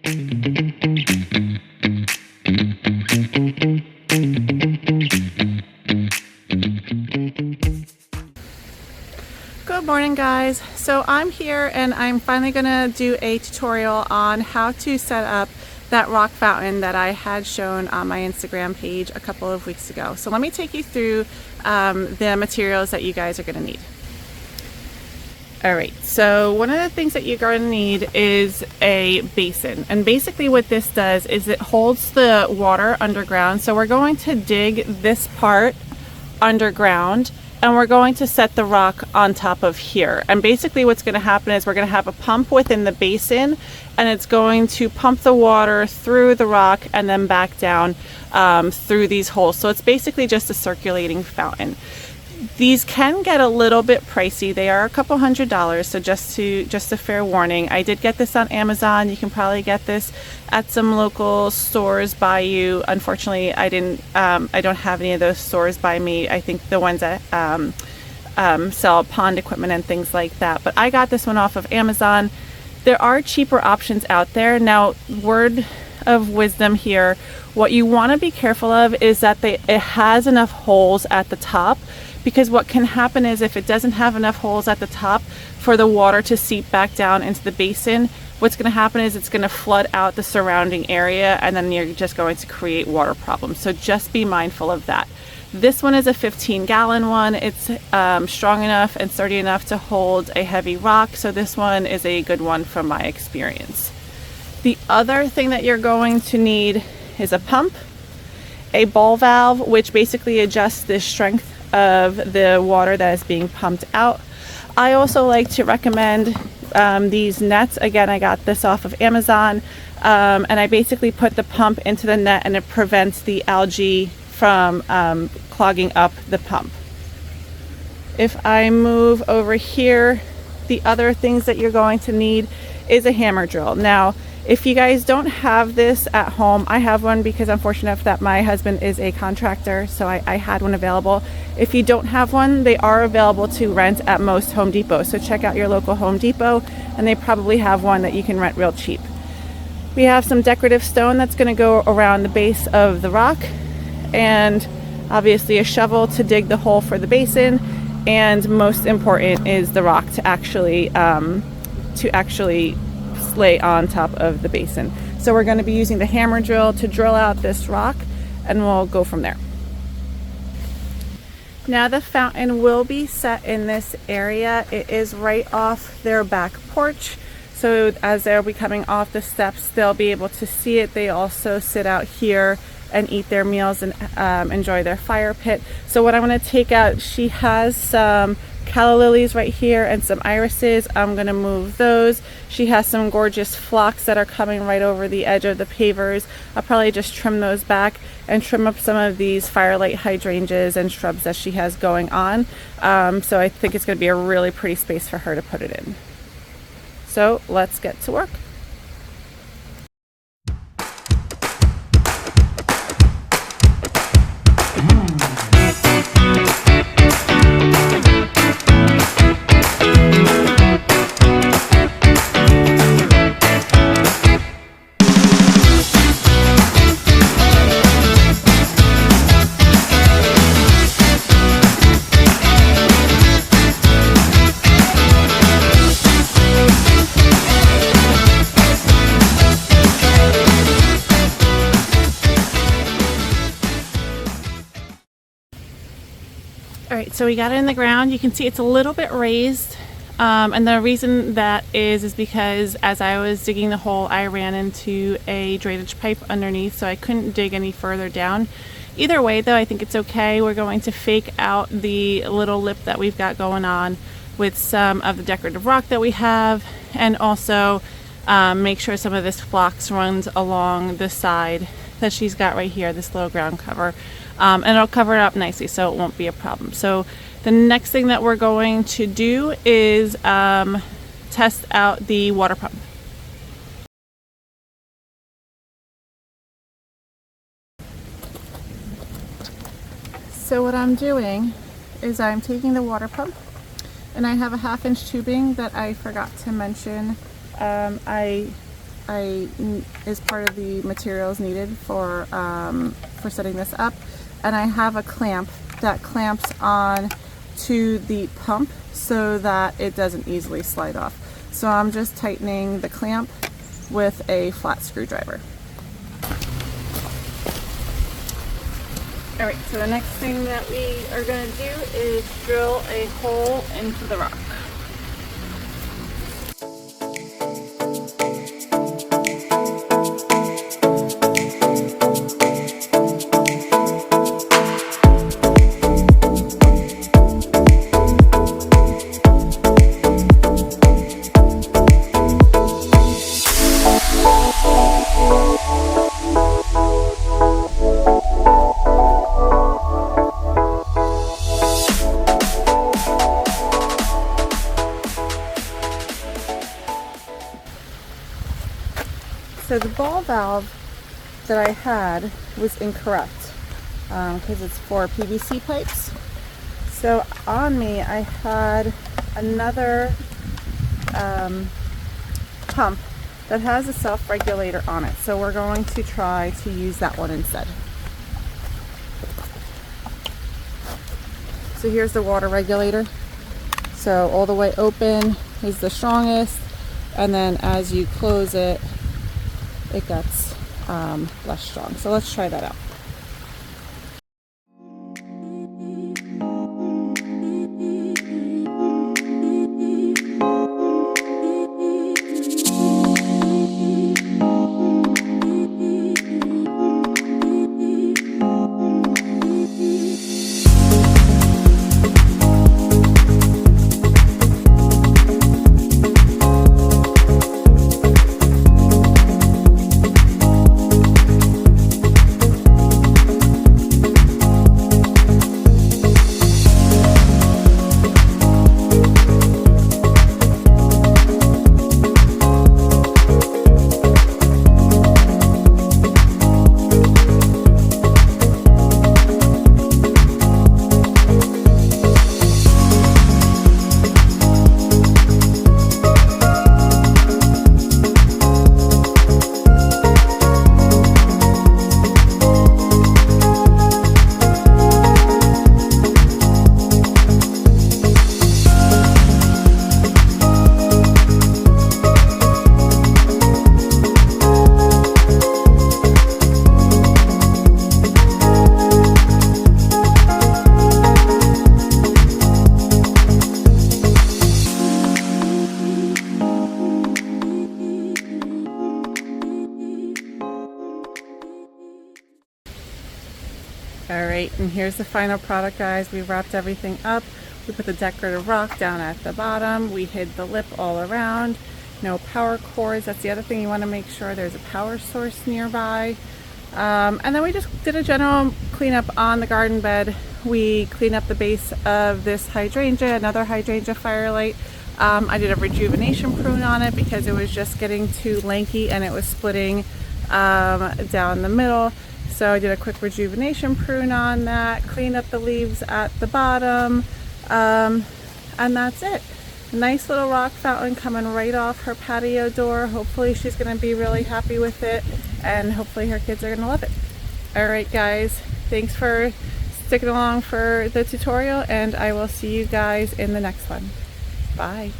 Good morning, guys. So I'm here and I'm finally gonna do a tutorial on how to set up that rock fountain that I had shown on my Instagram page a couple of weeks ago. So let me take you through the materials that you guys are gonna need. Alright, so one of the things that you're going to need is a basin, and basically what this does is it holds the water underground. So we're going to dig this part underground and we're going to set the rock on top of here, and basically what's going to happen is we're going to have a pump within the basin and it's going to pump the water through the rock and then back down through these holes. So it's basically just a circulating fountain. These can get a little bit pricey. They are a couple $100s, so just a fair warning. I did get this on Amazon. You can probably get this at some local stores by you. Unfortunately, I don't have any of those stores by me. I think the ones that sell pond equipment and things like that. But I got this one off of Amazon. There are cheaper options out there. Now, word of wisdom here, what you want to be careful of is that it has enough holes at the top, because what can happen is if it doesn't have enough holes at the top for the water to seep back down into the basin, what's going to happen is it's going to flood out the surrounding area and then you're just going to create water problems. So just be mindful of that. This one is a 15-gallon one. It's strong enough and sturdy enough to hold a heavy rock, so this one is a good one from my experience. The other thing that you're going to need is a pump, a ball valve, which basically adjusts the strength of the water that is being pumped out. I also like to recommend these nets. Again, I got this off of Amazon, and I basically put the pump into the net and it prevents the algae from clogging up the pump. If I move over here, the other things that you're going to need is a hammer drill. Now, if you guys don't have this at home, I have one because I'm fortunate enough that my husband is a contractor, so I had one available. If you don't have one, they are available to rent at most Home Depot. So check out your local Home Depot and they probably have one that you can rent real cheap. We have some decorative stone that's going to go around the base of the rock, and obviously a shovel to dig the hole for the basin, and most important is the rock to actually lay on top of the basin. So we're going to be using the hammer drill to drill out this rock and we'll go from there. Now the fountain will be set in this area. It is right off their back porch, so as they'll be coming off the steps they'll be able to see it. They also sit out here and eat their meals and enjoy their fire pit. So what I'm going to take out, she has some calla lilies right here and some irises. I'm going to move those. She has some gorgeous phlox that are coming right over the edge of the pavers. I'll probably just trim those back and trim up some of these firelight hydrangeas and shrubs that she has going on. So I think it's going to be a really pretty space for her to put it in. So let's get to work. Alright, so we got it in the ground. You can see it's a little bit raised, and the reason that is because as I was digging the hole I ran into a drainage pipe underneath, so I couldn't dig any further down. Either way though, I think it's okay. We're going to fake out the little lip that we've got going on with some of the decorative rock that we have, and also make sure some of this phlox runs along the side that she's got right here, this little ground cover. And it'll cover it up nicely so it won't be a problem. So the next thing that we're going to do is test out the water pump. So what I'm doing is I'm taking the water pump, and I have a 1/2 inch tubing that I forgot to mention. I is part of the materials needed for setting this up. And I have a clamp that clamps on to the pump so that it doesn't easily slide off. So I'm just tightening the clamp with a flat screwdriver. Alright, so the next thing that we are going to do is drill a hole into the rock. So the ball valve that I had was incorrect because it's for PVC pipes. So on me I had another pump that has a self-regulator on it. So we're going to try to use that one instead. So here's the water regulator. So all the way open is the strongest, and then as you close it, it gets less strong. So let's try that out. Alright, and here's the final product, guys. We wrapped everything up. We put the decorative rock down at the bottom. We hid the lip all around. No power cords. That's the other thing. You want to make sure there's a power source nearby. And then we just did a general cleanup on the garden bed. We cleaned up the base of this hydrangea, another hydrangea firelight. I did a rejuvenation prune on it because it was just getting too lanky and it was splitting down the middle. So I did a quick rejuvenation prune on that, cleaned up the leaves at the bottom, and that's it. Nice little rock fountain coming right off her patio door. Hopefully she's going to be really happy with it, and hopefully her kids are going to love it. Alright guys, thanks for sticking along for the tutorial, and I will see you guys in the next one. Bye.